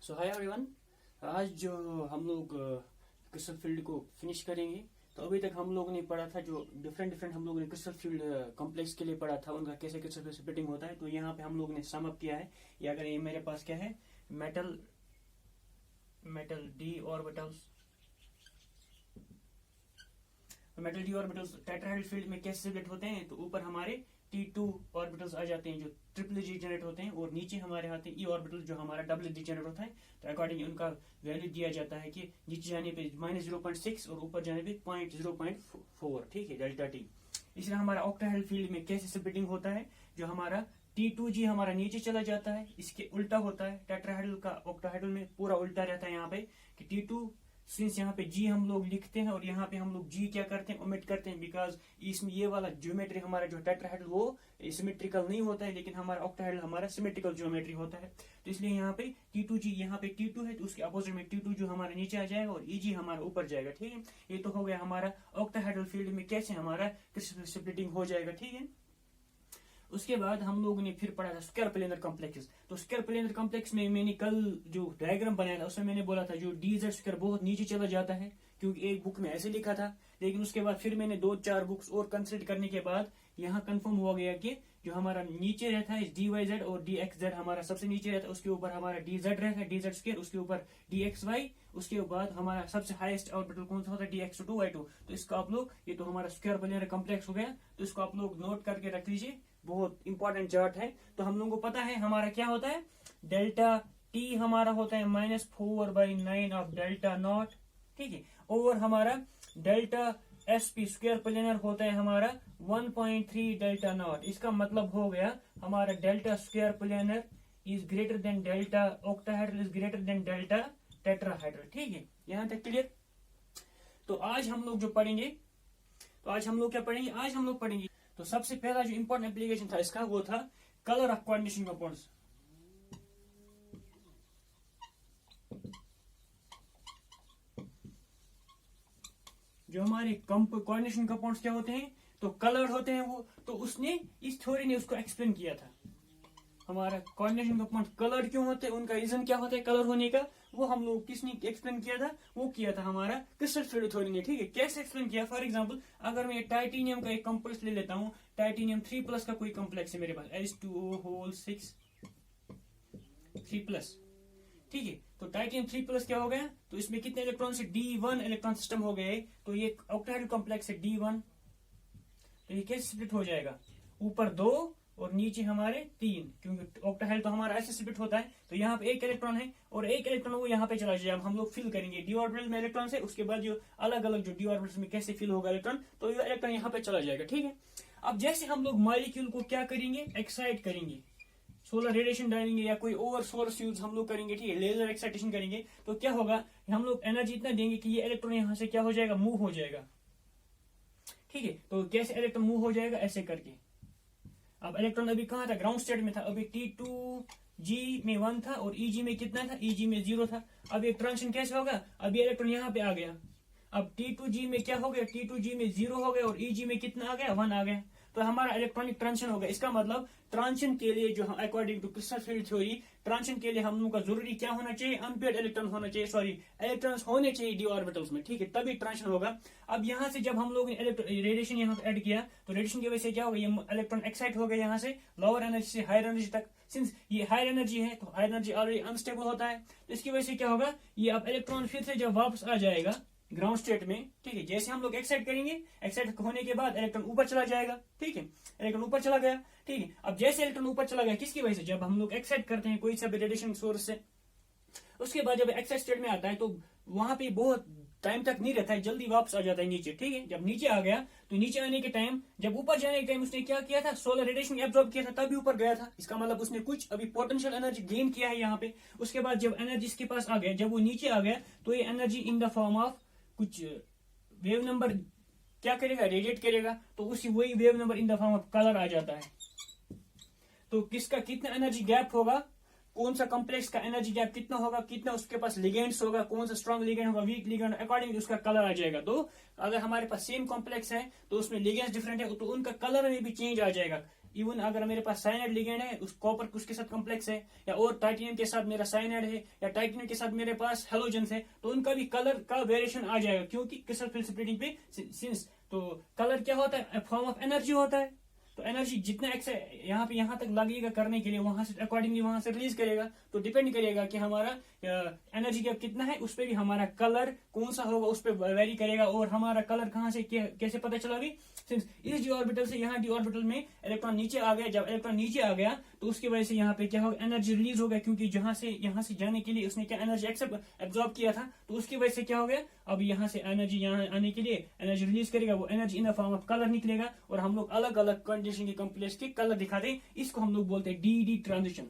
सो hi everyone. आज जो हम लोग क्रिस्टल फील्ड को फिनिश करेंगे, तो अभी तक हम लोगों ने पढ़ा था जो डिफरेंट हम लोगों ने क्रिस्टल फील्ड कॉम्प्लेक्स के लिए पढ़ा था, उनका कैसे क्रिस्टल फील्ड स्प्लिटिंग होता है। तो यहाँ पे हम लोगों ने सम अप किया है। ये अगर ये मेरे पास क्या है, metal D orbitals tetrahedral field में कैसे स्प्लिट होते हैं। तो ऊपर हमारे T2 ऑर्बिटल्स आ जाते हैं जो ट्रिपल डिजेनरेट होते हैं, और नीचे हमारे आते हैं E ऑर्बिटल जो हमारा डबल डिजेनरेट होता है। तो अकॉर्डिंग उनका वैल्यू दिया जाता है कि नीचे जाने पे -0.6 और ऊपर जाने पे 0.4, ठीक है, डेल्टा टी। इसलिए हमारा ऑक्टाहेड्रल फील्ड में कैसे स्प्लिटिंग होता है, जो हमारा T2G हमारा नीचे चला जाता है, इसके उल्टा होता है। टेट्राहेड्रल का ऑक्टाहेड्रल में पूरा उल्टा रहता है यहाँ पे कि T2 सिंस यहाँ पे G हम लोग लिखते हैं और यहाँ पे हम लोग G क्या करते हैं, ओमिट करते हैं, बिकॉज इसमें ये वाला ज्योमेट्री हमारा जो टेट्राहेड्रल वो सिमेट्रिकल नहीं होता है, लेकिन हमारा ऑक्टाहेड्रल हमारा सिमेट्रिकल ज्योमेट्री होता है। तो इसलिए यहाँ पे T2G, यहाँ पे T2 है तो उसके अपोजिट में T2 जो हमारा नीचे आ जाएगा और EG हमारा ऊपर जाएगा, ठीक है। ये तो हो गया हमारा ऑक्टाहेड्रल फील्ड में कैसे हमारा स्प्लिटिंग हो जाएगा, ठीक है। उसके बाद हम लोगों ने फिर पढ़ा था स्क्वायर प्लेनर कॉम्प्लेक्सेस। तो स्क्वायर प्लेनर कॉम्प्लेक्स में मैंने कल जो डायग्राम बनाया था उसमें मैंने बोला था जो DZ स्क्वायर बहुत नीचे चला जाता है, क्योंकि एक बुक में ऐसे लिखा था। लेकिन उसके बाद फिर मैंने 2-4 बुक्स और कंसल्ट करने के बाद यहाँ कंफर्म हुआ गया कि जो हमारा नीचे रहता है DYZ और DXZ हमारा सबसे नीचे रहता है, उसके ऊपर हमारा DZ रहता है, DZ स्क्वायर, उसके ऊपर DXY, उसके बाद हमारा सबसे हाईएस्ट ऑर्बिटल कौन सा होता है, DX2Y2। तो इसका आप लोग, ये तो हमारा स्क्वायर प्लेनर कॉम्प्लेक्स हो गया, तो इसको आप लोग नोट करके रख लीजिए, बहुत इंपॉर्टेंट चार्ट है। तो हम लोगों को पता है हमारा क्या होता है, डेल्टा टी हमारा होता है -4/9 ऑफ डेल्टा नॉट, ठीक है। और हमारा डेल्टा SP स्क्वायर प्लेनर होता है हमारा 1.3 डेल्टा नॉट। इसका मतलब हो गया हमारा delta square planar is greater than delta octahedral is greater than delta tetrahedral, ठीक है। यहाँ तक क्लियर। तो आज हम लोग जो पढ़ेंगे, तो आज हम लोग क्या पढ़ेंगे, आज हम लोग पढ़ेंगे तो सबसे पहला जो इंपॉर्टेंट एप्लीकेशन था इसका वो था कलर ऑफ कोऑर्डिनेशन कंपाउंड्स। जो हमारे कोऑर्डिनेशन कंपाउंड्स क्या होते हैं, तो कलर्ड होते हैं वो। तो उसने, इस थ्योरी ने उसको एक्सप्लेन किया था। हमारा कोऑर्डिनेशन कंपाउंड कलर्ड क्यों होते हैं, उनका रीजन क्या होता है कलर होने का, वो हम लोग किसने एक्सप्लेन किया था, वो किया था हमारा क्रिस्टल फील्ड थ्योरी ने, ठीक है। कैसे एक्सप्लेन किया, फॉर एग्जांपल अगर मैं टाइटेनियम का एक कॉम्प्लेक्स ले लेता हूँ, टाइटेनियम 3+ का कोई कॉम्प्लेक्स है मेरे पास, H2O6 3+, ठीक है। तो टाइटेनियम 3+ क्या हो गया, तो इसमें कितने इलेक्ट्रॉन से D1 इलेक्ट्रॉन सिस्टम हो गए। तो ये ऑक्टाहेड्रल कॉम्प्लेक्स है D1, तो ये कैसे स्प्लिट हो जाएगा, ऊपर 2 और नीचे हमारे 3, क्योंकि ऑक्टाहेड्रल तो हमारा ऐसे स्प्लिट होता है। तो यहाँ पे एक इलेक्ट्रॉन है और एक इलेक्ट्रॉन वो यहाँ पे चला जाएगा, हम लोग फिल करेंगे डी ऑर्बिटल में इलेक्ट्रॉन से। उसके बाद जो अलग अलग जो डी ऑर्बिटल में कैसे फिल होगा इलेक्ट्रॉन, तो ये इलेक्ट्रॉन यहाँ पे चला जाएगा, ठीक है। अब जैसे हम लोग मॉलिक्यूल को क्या करेंगे, एक्साइट करेंगे, सोलर रेडिएशन डालेंगे या कोई ओवर सोर्स यूज हम लोग करेंगे, ठीक है, लेजर एक्साइटेशन करेंगे, तो क्या होगा, हम लोग एनर्जी इतना देंगे कि ये इलेक्ट्रॉन यहाँ से क्या हो जाएगा, मूव हो जाएगा, ठीक है। तो कैसे इलेक्ट्रॉन मूव हो जाएगा, ऐसे करके। अब इलेक्ट्रॉन अभी कहाँ था, ग्राउंड स्टेट में था। अभी T2G में 1 था और EG में कितना था, EG में 0 था। अब ये ट्रांजिशन कैसे होगा, अब ये इलेक्ट्रॉन यहाँ पे आ गया। अब T2G में क्या हो गया, T2G में 0 हो गया और EG में कितना आ गया, 1 आ गया। तो हमारा इलेक्ट्रॉनिक ट्रांजिशन हो गया। इसका मतलब ट्रांजिशन के लिए जो according to crystal field theory, transition के लिए हम लोगों का जरूरी क्या होना चाहिए, अनपेयर्ड इलेक्ट्रॉन होना चाहिए, सॉरी इलेक्ट्रॉन्स होने चाहिए डी ऑर्बिटल्स में, ठीक है, तभी ट्रांजिशन होगा। अब यहाँ से जब हम लोग ने रेडिएशन यहाँ पे ऐड किया, तो रेडिएशन की वजह से क्या होगा, ये इलेक्ट्रॉन एक्साइट हो गया यहाँ से लोअर एनर्जी से हायर एनर्जी तक। सिंस ये हायर एनर्जी है तो हायर एनर्जी ऑलरेडी अनस्टेबल होता है, तो इसकी वजह से क्या होगा, ये अब इलेक्ट्रॉन फिर से जब वापस आ जाएगा ग्राउंड स्टेट में, ठीक है, जैसे हम लोग एक्साइट करेंगे, एक्साइट होने के बाद इलेक्ट्रॉन ऊपर चला जाएगा, ठीक है, इलेक्ट्रॉन ऊपर चला गया, ठीक है। अब जैसे इलेक्ट्रॉन ऊपर चला गया, किसकी वजह से, जब हम लोग एक्साइट करते हैं कोई सा भी रेडिएशन सोर्स से, उसके बाद जब एक्साइट स्टेट में आता है तो वहां पे बहुत टाइम तक नहीं रहता है, जल्दी वापस आ जाता है नीचे, ठीक है। जब नीचे आ गया तो नीचे आने के टाइम, जब ऊपर जाने के टाइम उसने क्या किया था, सोलर रेडिएशन एब्जॉर्ब किया था, तभी ऊपर गया था। इसका मतलब उसने कुछ अभी पोटेंशियल एनर्जी गेन किया है यहाँ पे। उसके बाद जब एनर्जी इसके पास आ गया, जब वो नीचे आ गया, तो ये energy in the form of कुछ वेव नंबर क्या करेगा, रेडिएट करेगा, तो उसी वही wave number in the form of colour आ जाता है। तो किसका कितना एनर्जी गैप होगा, कौन सा कॉम्प्लेक्स का एनर्जी गैप कितना होगा, कितना उसके पास लिगेंड्स होगा, कौन सा स्ट्रॉन्ग लिगेंड होगा, वीक लिगेंड, अकॉर्डिंगली उसका कलर आ जाएगा। तो अगर हमारे पास सेम कॉम्प्लेक्स है तो उसमें लिगेंड्स डिफरेंट है, तो उनका कलर में भी चेंज आ जाएगा। इवन अगर मेरे पास साइनाइड लिगेंड है, उस कॉपर उसके साथ कॉम्प्लेक्स है, या और टाइटेनियम के साथ मेरा साइनाइड है, या टाइटेनियम के साथ मेरे पास हेलोजेंस है, तो उनका भी कलर का वेरिएशन आ जाएगा, क्योंकि क्रिस्टल फिल्ड स्प्लिटिंग पे सिंस तो कलर क्या होता है, फॉर्म ऑफ एनर्जी होता है। तो एनर्जी जितना यहाँ पे यहाँ तक लगेगा करने के लिए, वहां से अकॉर्डिंगली वहां से रिलीज करेगा। तो डिपेंड करेगा कि हमारा एनर्जी का कितना है, उस पर भी हमारा कलर कौन सा होगा, उस पर वेरी करेगा। और हमारा कलर कहाँ से कैसे पता चला भी, सिंस इस डी ऑर्बिटल से यहाँ डी ऑर्बिटल में इलेक्ट्रॉन नीचे आ गया। जब इलेक्ट्रॉन नीचे आ गया तो उसकी वजह से यहाँ पे क्या होगा, एनर्जी रिलीज हो गया, क्योंकि यहाँ से जाने के लिए उसने क्या एनर्जी एब्जॉर्ब किया था। तो उसकी वजह से क्या हो गया, अब यहाँ से एनर्जी यहाँ आने के लिए एनर्जी रिलीज करेगा, वो energy in the form of colour निकलेगा। और हम लोग अलग अलग कंडीशन के कॉम्प्लेक्स के कलर दिखाते हैं, इसको हम लोग बोलते हैं डी ट्रांजिशन।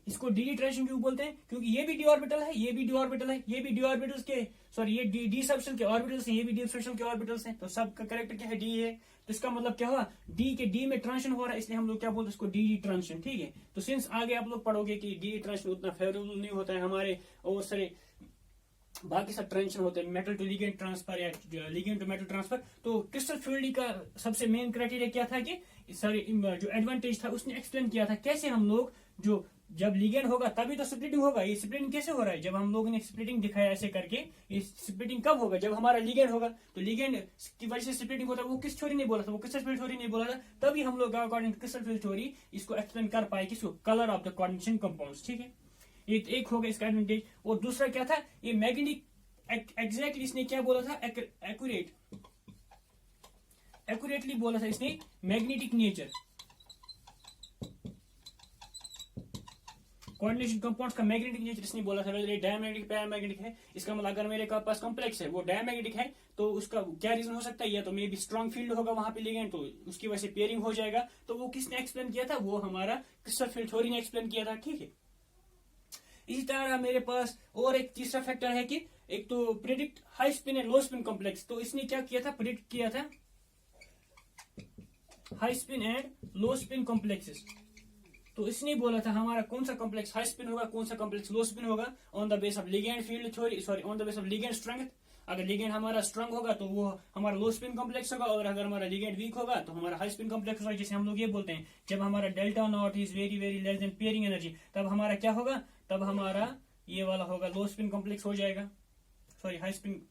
इसको डी ट्रांजिशन क्यों बोलते हैं, क्योंकि ये भी डी ऑर्बिटल है, ये भी डी ऑर्बिटल है, ये भी डी ऑर्बिटल्स के सॉरी ये डी सबशेल के ऑर्बिटल्स हैं, ये भी डी सबशेल के ऑर्बिटल्स हैं। तो सब का करेक्टर क्या है, डी है। तो इसका मतलब क्या हुआ, डी में ट्रांजिशन हो रहा है, इसलिए हम लोग क्या बोलते हैं इसको डी ट्रांजिशन। ठीक है, तो सिंस आगे आप लोग पढ़ोगे कि डी ट्रांजिशन उतना फेवरेबल नहीं होता है हमारे, और सारे बाकी सब ट्रांजिशन होते हैं, मेटल टू लिगेंड ट्रांसफर या लिगेंड टू मेटल ट्रांसफर। तो क्रिस्टल फ्लूइड का सबसे मेन क्राइटेरिया क्या था कि सॉरी जो एडवांटेज था उसने एक्सप्लेन किया था कैसे हम लोग जो जब लिगेंड होगा तभी तो स्प्लिटिंग होगा। ये स्प्लिटिंग कैसे हो रहा है, जब हम लोगों ने स्प्लिटिंग दिखाया ऐसे करके, ये स्प्लिटिंग कब होगा, जब हमारा लिगेंड होगा। तो लिगेंड की वजह से स्प्लिटिंग होता है, वो किस थ्योरी नहीं बोला था, वो क्रिस्टल फील्ड थ्योरी नहीं बोला था। तभी हम लोग according to crystal field theory इसको एक्सप्लेन कर पाए, किसको, colour of the coordination compounds. ठीक है, ये एक हो गया इसका एडवांटेज। और दूसरा क्या था, ये मैग्नेटिक एग्जैक्टली इसने क्या बोला था, एक्यूरेटली बोला था इसने मैग्नेटिक नेचर। कोऑर्डिनेशन कंपाउंड्स का मैग्नेटिक नेचर इसने बोला था, वेदर डायमैग्नेटिक पैरामैग्नेटिक है। इसका मतलब अगर मेरे पास कॉम्प्लेक्स है वो डायमैग्नेटिक है, तो उसका क्या रीजन हो सकता है, या तो मे बी स्ट्रॉन्ग फील्ड होगा वहां पे लिगेंड, तो उसकी वजह से पेयरिंग हो जाएगा। तो वो किसने एक्सप्लेन किया था, वो हमारा क्रिस्टल फील्ड थ्योरी ने एक्सप्लेन किया था। ठीक है, इसी तरह मेरे पास और एक तीसरा फैक्टर है कि एक तो predict high spin and low spin complex. तो इसने क्या किया था, प्रिडिक्ट किया था high spin and low spin complexes. तो इसने बोला था हमारा कौन सा कॉम्प्लेक्स हाई स्पिन होगा, कौन सा कॉम्प्लेक्स लो स्पिन होगा, on the base of ligand field theory, sorry on the base of ligand strength. अगर लिगेंड हमारा स्ट्रांग होगा तो वो हमारा लो स्पिन कॉम्प्लेक्स होगा, और अगर हमारा लिगेंड वीक होगा तो हमारा हाई स्पिन कॉम्प्लेक्स होगा। जैसे हम लोग ये बोलते हैं, जब हमारा delta not is very very less than pairing energy, तब हमारा क्या होगा, तब हमारा ये वाला होगा लो स्पिन कॉम्प्लेक्स हो जाएगा, सॉरी हाई स्पिन,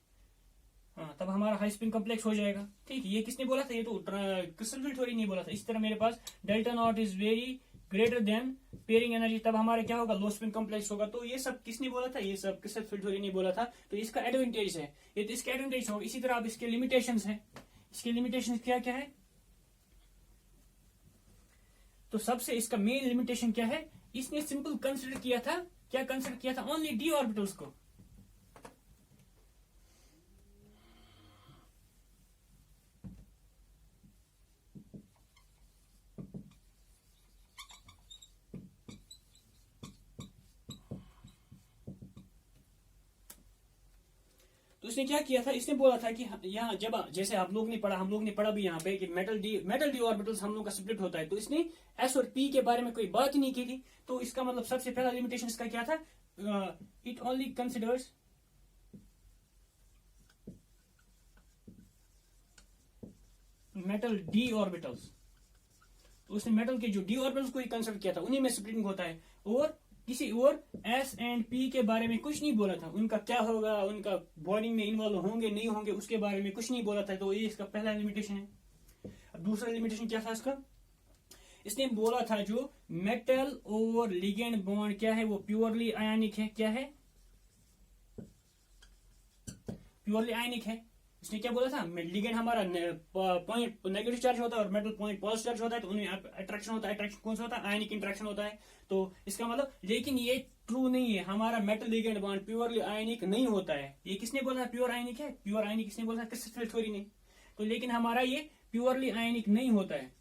हाँ तब हमारा हाई स्पिन कॉम्प्लेक्स हो जाएगा। ठीक है, ये किसने बोला था, ये तो क्रिस्टल फील्ड थ्योरी नहीं बोला था। इस तरह मेरे पास delta not is very greater than pairing energy, तब हमारा क्या होगा, लो स्पिन कॉम्प्लेक्स होगा। तो ये सब किसने बोला था, ये सब क्रिस्टल फील्ड थ्योरी नहीं बोला था। तो इसका एडवांटेज है ये, तो इसका एडवांटेज होगा। इसी तरह अब इसके लिमिटेशंस हैं, इसके लिमिटेशंस क्या क्या है। तो सबसे इसका मेन लिमिटेशन क्या है, इसने सिंपल कंसिडर किया था, क्या कंसिडर किया था, ओनली डी ऑर्बिटल्स को। तो इसने क्या किया था, इसने बोला था कि यहाँ जब जैसे हम लोग ने पढ़ा भी यहाँ पे कि मेटल डी ऑर्बिटल्स हम लोग का स्प्लिट होता है। तो इसने एस और पी के बारे में कोई बात ही नहीं की थी। तो इसका मतलब सबसे पहला लिमिटेशन इसका क्या था, it only considers metal D orbitals. तो उसने मेटल के जो डी ऑर्बिटल्स को ही कंसिडर किया था, उन्हीं में स्प्लिटिंग होता है, और किसी और एस एंड पी के बारे में कुछ नहीं बोला था। उनका क्या होगा, उनका बॉन्डिंग में इन्वॉल्व होंगे नहीं होंगे, उसके बारे में कुछ नहीं बोला था। तो ये इसका पहला लिमिटेशन है। अब दूसरा लिमिटेशन क्या था इसका, इसने बोला था जो मेटल और लिगेंड बॉन्ड क्या है, वो प्योरली आयनिक है। क्या है, प्योरली आयनिक है। इसने क्या बोला था, लिगेंड हमारा पॉइंट नेगेटिव चार्ज होता है और मेटल पॉइंट पॉजिटिव चार्ज होता है, तो उन्हें अट्रैक्शन होता है। अट्रैक्शन कौन सा होता है, आयनिक इंट्रैक्शन होता है। तो इसका मतलब, लेकिन ये ट्रू नहीं है, हमारा मेटल लिगेंड बॉन्ड प्योरली आयनिक नहीं होता है। ये किसने बोला है प्योर आयनिक है, प्योर आयनिक किसने बोला, क्रिस्टल फील्ड थ्योरी ने। तो लेकिन हमारा ये प्योरली आयनिक नहीं होता है।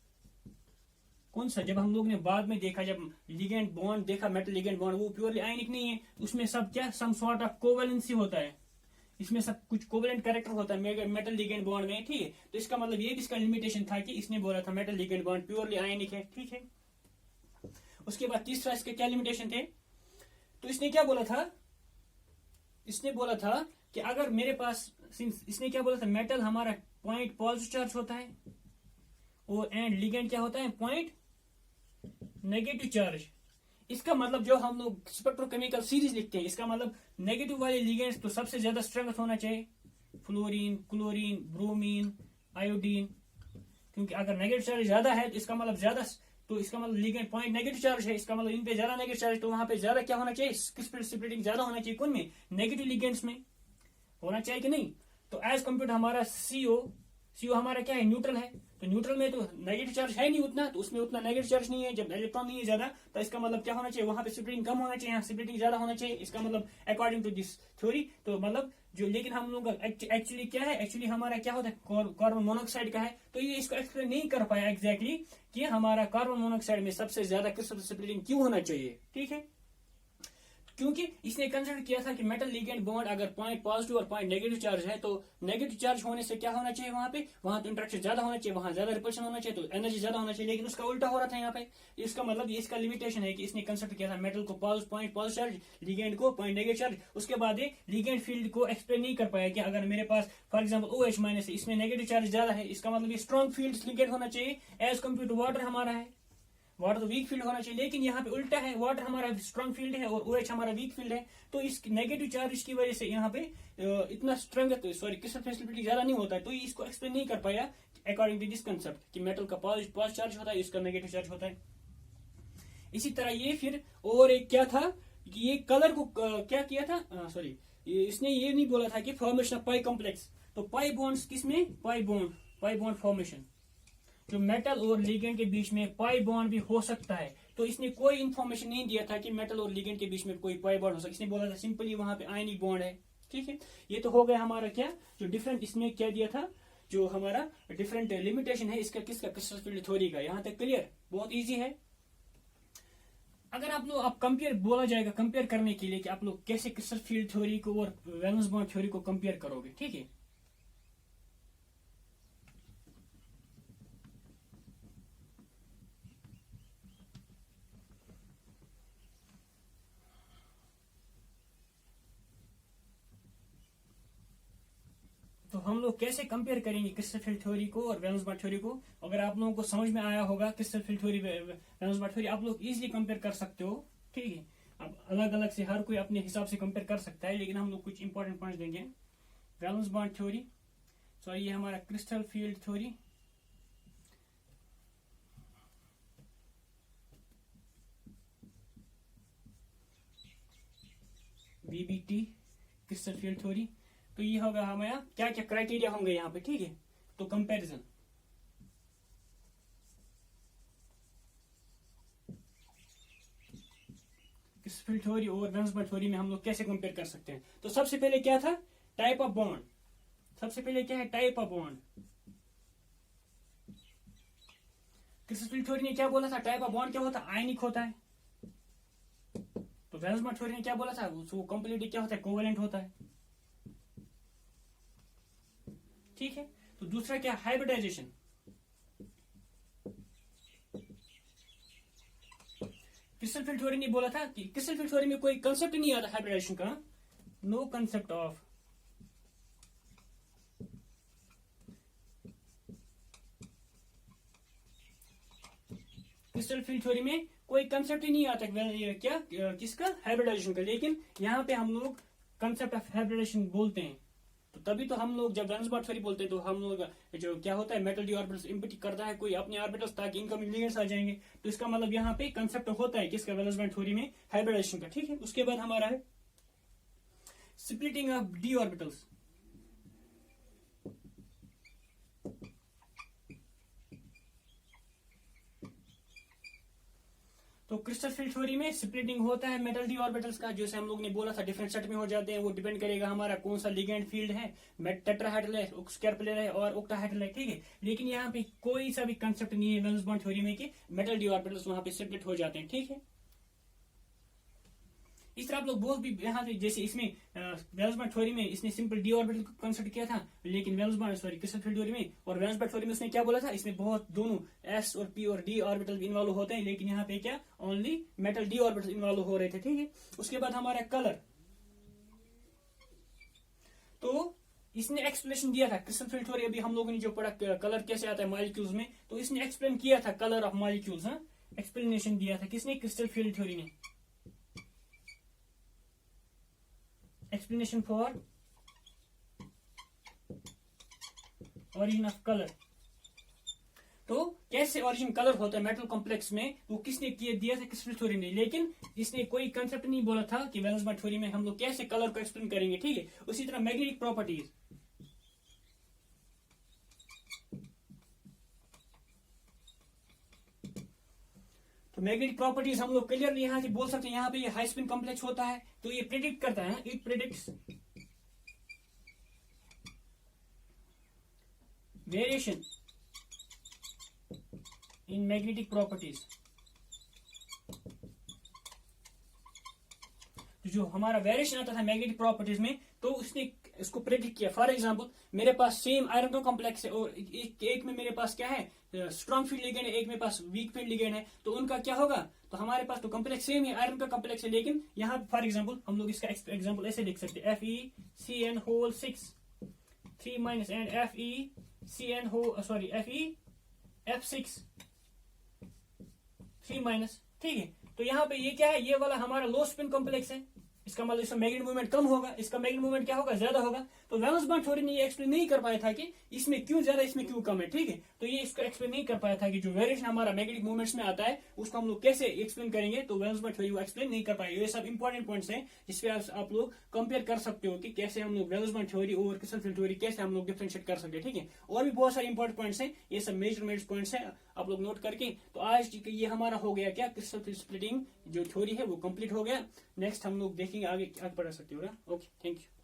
कौन सा, जब हम लोग ने बाद में देखा, जब लिगेंड बॉन्ड देखा, मेटल लिगेंड बॉन्ड, वो प्योरली आयनिक नहीं है, उसमें सब क्या, सम सॉर्ट ऑफ कोवेलेंसी होता है, इसमें सब कुछ कोवेलेंट कैरेक्टर होता है मेटल लिगेंड बॉन्ड में। ठीक है, तो इसका मतलब ये भी इसका लिमिटेशन था कि इसने बोला था मेटल लिगेंड बॉन्ड प्योरली आयनिक है। ठीक है, उसके बाद तीसरा इसके क्या लिमिटेशन थे, तो इसने क्या बोला था, इसने बोला था कि अगर मेरे पास, इसने क्या बोला था, मेटल हमारा पॉइंट पॉजिटिव चार्ज होता है और एंड लिगेंड क्या होता है, पॉइंट नेगेटिव चार्ज। इसका मतलब जो हम लोग स्पेक्ट्रोकेमिकल सीरीज लिखते हैं, इसका मतलब नेगेटिव वाले लिगेंड्स तो सबसे ज्यादा स्ट्रेंथ होना चाहिए, फ्लोरीन, क्लोरीन, ब्रोमीन, आयोडीन, क्योंकि अगर नेगेटिव चार्ज ज्यादा है तो इसका मतलब ज्यादा, तो इसका मतलब लिगेंड पॉइंट नेगेटिव चार्ज है, इसका मतलब इन पे ज्यादा नेगेटिव चार्ज, तो वहां पे ज्यादा क्या होना चाहिए, स्प्लिटिंग ज्यादा होना चाहिए, कौन में, नेगेटिव लिगेंड्स में होना चाहिए कि नहीं। तो एज कम्पेयर हमारा सीओ हमारा क्या है, न्यूट्रल है, तो न्यूट्रल में तो नेगेटिव चार्ज है नहीं उतना, तो उसमें उतना नेगेटिव चार्ज नहीं है, जब इलेक्ट्रॉन नहीं है ज्यादा, तो इसका मतलब क्या होना चाहिए, वहां पे स्प्लिटिंग कम होना चाहिए, यहाँ स्प्लिटिंग ज्यादा होना चाहिए, इसका मतलब अकॉर्डिंग टू दिस थ्योरी। तो मतलब जो, लेकिन हम लोग एक्चुअली क्या है, एक्चुअली हमारा क्या होता है, कार्बन मोनोऑक्साइड का है, तो ये इसको एक्सप्लेन नहीं कर पाया एग्जैक्टली कि हमारा कार्बन मोनोऑक्साइड में सबसे ज्यादा क्रिस्टल स्प्लिटिंग क्यों होना चाहिए, ठीक है। क्योंकि इसने कंसिडर किया था कि मेटल लिगेंड बॉन्ड अगर पॉइंट पॉजिटिव और पॉइंट नेगेटिव चार्ज है, तो नेगेटिव चार्ज होने से क्या होना चाहिए, वहां तो इंटरेक्शन ज्यादा होना चाहिए, वहां ज्यादा रिपल्शन होना चाहिए, तो एनर्जी ज्यादा होना चाहिए, लेकिन उसका उल्टा हो रहा था यहाँ पे। इसका मतलब ये इसका लिमिटेशन है कि इसने कंसिडर किया था मेटल को पॉइंट पॉजिटिव चार्ज, लिगेंड को पॉइंट नेगेटिव चार्ज, उसके बाद लिगेंड फील्ड को एक्सप्लेन नहीं कर पाया कि अगर मेरे पास फॉर एग्जाम्पल OH माइनस है, इसमें नेगेटिव चार्ज ज्यादा है, इसका मतलब ये स्ट्रॉन्ग फील्ड लिगेंड होना चाहिए एज कम्पेयर टू वाटर हमारा है, वाटर तो वीक फील्ड होना चाहिए, लेकिन यहाँ पे उल्टा है, वाटर हमारा स्ट्रॉन्ग फील्ड है और OH हमारा वीक फील्ड है, तो इस नेगेटिव चार्ज की वजह से यहाँ पे इतना स्ट्रेंथ, क्रिस्टल फैसिलिटी ज्यादा नहीं होता है, तो इसको एक्सप्लेन नहीं कर पाया अकॉर्डिंग टू दिस कंसेप्ट कि मेटल का पॉजिटिव चार्ज होता है, इसका नेगेटिव चार्ज होता है। इसी तरह ये फिर और एक क्या था कि ये कलर को क्या किया था, इसने ये नहीं बोला था कि फॉर्मेशन ऑफ पाई कॉम्प्लेक्स, तो पाई बॉन्ड्स किसमें, पाई बॉन्ड फॉर्मेशन, जो मेटल और लिगेंड के बीच में पाई बॉन्ड भी हो सकता है, तो इसने कोई इंफॉर्मेशन नहीं दिया था कि मेटल और लिगेंड के बीच में कोई पाई बॉन्ड हो सकता है, इसने बोला था सिंपली वहां पे आयनिक बॉन्ड है, ठीक है। ये तो हो गया हमारा क्या, जो डिफरेंट इसमें क्या दिया था, जो हमारा डिफरेंट लिमिटेशन है इसका, किसका, क्रिस्टल फील्ड थ्योरी का। यहां तक क्लियर, बहुत इजी है। अगर आप कंपेयर बोला जाएगा कंपेयर करने के लिए कि आप लोग कैसे क्रिस्टल फील्ड थ्योरी को और वैलेंस बॉन्ड थ्योरी को कंपेयर करोगे, ठीक है। तो हम लोग कैसे कंपेयर करेंगे क्रिस्टल फील्ड थ्योरी को और वैलेंस बॉन्ड थ्योरी को। अगर आप लोगों को समझ में आया होगा crystal field theory valence bond theory, आप लोग इजीली कंपेयर कर सकते हो, ठीक है। अब अलग अलग से हर कोई अपने हिसाब से कंपेयर कर सकता है, लेकिन हम लोग कुछ इंपॉर्टेंट पॉइंट देंगे। वैलेंस बॉन्ड थ्योरी, ये हमारा crystal field theory, VBT crystal field theory. तो ये होगा हमारा क्या क्या क्राइटेरिया होंगे यहाँ पे, ठीक है। तो कंपैरिजन, क्रिस्टल फील्ड थ्योरी और वैलेंस बॉन्ड थ्योरी में हम लोग कैसे कंपेयर कर सकते हैं। तो सबसे पहले क्या था, टाइप ऑफ बॉन्ड, सबसे पहले क्या है, type of bond. Crystal field theory ने क्या बोला था, टाइप ऑफ बॉन्ड क्या होता है, आयनिक होता है। तो वैलेंस बॉन्ड थ्योरी ने क्या बोला था, वो कंप्लीटली क्या होता है, कोवेलेंट होता है, ठीक है। तो दूसरा क्या, हाइब्रिडाइजेशन। क्रिस्टल फील्ड थ्योरी ने बोला था कि क्रिस्टल फील्ड थ्योरी में कोई कंसेप्ट नहीं आता हाइब्रिडाइजेशन का, no concept of crystal field theory में कोई कंसेप्ट ही नहीं आता क्या, किसका, हाइब्रिडाइजेशन का। लेकिन यहाँ पे हम लोग कंसेप्ट ऑफ हाइब्रिडाइजेशन बोलते हैं, तो तभी तो हम लोग जब वैलेंस बॉन्ड थ्योरी बोलते हैं तो हम लोग जो क्या होता है, मेटल डी ऑर्बिटल्स इम्पिट करता है कोई अपने ऑर्बिटल्स, ताकि इनकमिंग लिगेंड्स आ जाएंगे। तो इसका मतलब यहाँ पे कंसेप्ट होता है किसका, वैलेंस बॉन्ड थ्योरी में, हाइब्रिडाइजेशन का, ठीक है। उसके बाद हमारा है स्प्लिटिंग ऑफ डी ऑर्बिटल्स। तो क्रिस्टल फील्ड थ्योरी में स्प्लिटिंग होता है मेटल डी ऑर्बिटल्स का, जैसे हम लोग ने बोला था डिफरेंट सेट में हो जाते हैं, वो डिपेंड करेगा हमारा कौन सा लिगेंड फील्ड है, टेट्राहेड्रल है, स्केर्पुलर है और ऑक्टाहेड्रल है, ठीक है। लेकिन यहाँ पे कोई सा भी कंसेप्ट नहीं है वैलेंस बॉन्ड थ्योरी में कि मेटल डी ऑर्बिटल्स वहां पे स्प्लिट हो जाते हैं, ठीक है। इस तरह आप लोग बोथ भी यहाँ पे, जैसे इसमें वैलेंस बॉन्ड थ्योरी में इसने सिंपल डी ऑर्बिटल को कंसिडर किया था, लेकिन valence bond crystal field theory में और वैलेंस बॉन्ड थ्योरी में उसने क्या बोला था, इसमें बहुत दोनों S और P और D ऑर्बिटल इन्वॉल्व होते हैं, लेकिन यहाँ पे क्या only metal D orbital involve हो रहे थे, ठीक है। उसके बाद हमारा कलर, तो इसने एक्सप्लेनेशन दिया था क्रिस्टल फील्ड थ्योरी, अभी हम लोगों ने जो पढ़ा कलर कैसे आता है मॉलिक्यूल्स में, तो इसने एक्सप्लेन किया था कलर ऑफ मॉलिक्यूल्स। हाँ, एक्सप्लेनेशन दिया था किसने? क्रिस्टल फील्ड थ्योरी ने। Explanation for origin of colour. तो कैसे ऑरिजिन कलर होता है मेटल कॉम्प्लेक्स में, वो किसने दिया था? क्रिस्टल थ्योरी ने। लेकिन इसने कोई कंसेप्ट नहीं बोला था कि वेल्सबर्ग थ्योरी में हम लोग कैसे कलर को एक्सप्लेन करेंगे। ठीक है, उसी तरह मैग्नेटिक प्रॉपर्टीज, तो मैग्नेटिक प्रॉपर्टीज हम लोग क्लियरली यहां से बोल सकते हैं, यहाँ पे ये हाई स्पिन कॉम्प्लेक्स होता है, तो ये प्रिडिक्ट करता है, it predicts variation in magnetic properties. जो हमारा वेरिएशन आता था मैग्नेटिक प्रॉपर्टीज में, तो उसने इसको प्रेडिक्ट किया। फॉर एग्जांपल, मेरे पास सेम आयरन का कॉम्प्लेक्स है और एक में मेरे पास क्या है? स्ट्रॉन्ग फील्ड लिगेंड है, एक में पास वीक फील्ड लिगेंड है, तो उनका क्या होगा? तो हमारे पास तो कॉम्प्लेक्स सेम है, आयरन का कॉम्प्लेक्स है, लेकिन यहाँ फॉर एग्जांपल हम लोग इसका एग्जांपल ऐसे लिख सकते हैं, FeCN whole 6 3 minus and FeCN whole sorry F6 3 minus. ठीक है, तो यहाँ पे ये क्या है? ये वाला हमारा लो स्पिन कॉम्प्लेक्स है, इसका मतलब इसका मैग्नेटिक मूवमेंट कम होगा, इसका मैग्नेटिक मूवमेंट क्या होगा? ज्यादा होगा। तो वेल्सबर्ग थ्योरी ने ये एक्सप्लेन नहीं कर पाया था कि इसमें क्यों ज्यादा इसमें क्यों कम है। ठीक है, तो ये इसको एक्सप्लेन नहीं कर पाया था कि जो वेरिएशन हमारा मैग्नेटिक मूवमेंट्स में आता है उसको हम लोग कैसे एक्सप्लेन करेंगे, तो वेल्सबर्ग थ्योरी वो एक्सप्लेन नहीं कर पाएगा। ये सब इंपॉर्टेंट पॉइंट्स हैं जिसपे आप लोग कंपेयर कर सकते हो कि कैसे हम लोग वेल्सबर्ग थ्योरी और क्रिस्टल फील्ड थ्योरी कैसे हम लोग डिफरेंशिएट कर सकते हैं। ठीक है, और भी बहुत सारे इंपॉर्टेंट पॉइंट्स हैं, ये सब मेजरमेंट्स पॉइंट्स हैं, आप लोग नोट करके। तो आज ये हमारा हो गया क्या? क्रिस्टल फील्ड स्प्लिटिंग जो थ्योरी है वो कंप्लीट हो गया। नेक्स्ट हम लोग देखेंगे आगे बढ़ सकते हो। Okay, thank you.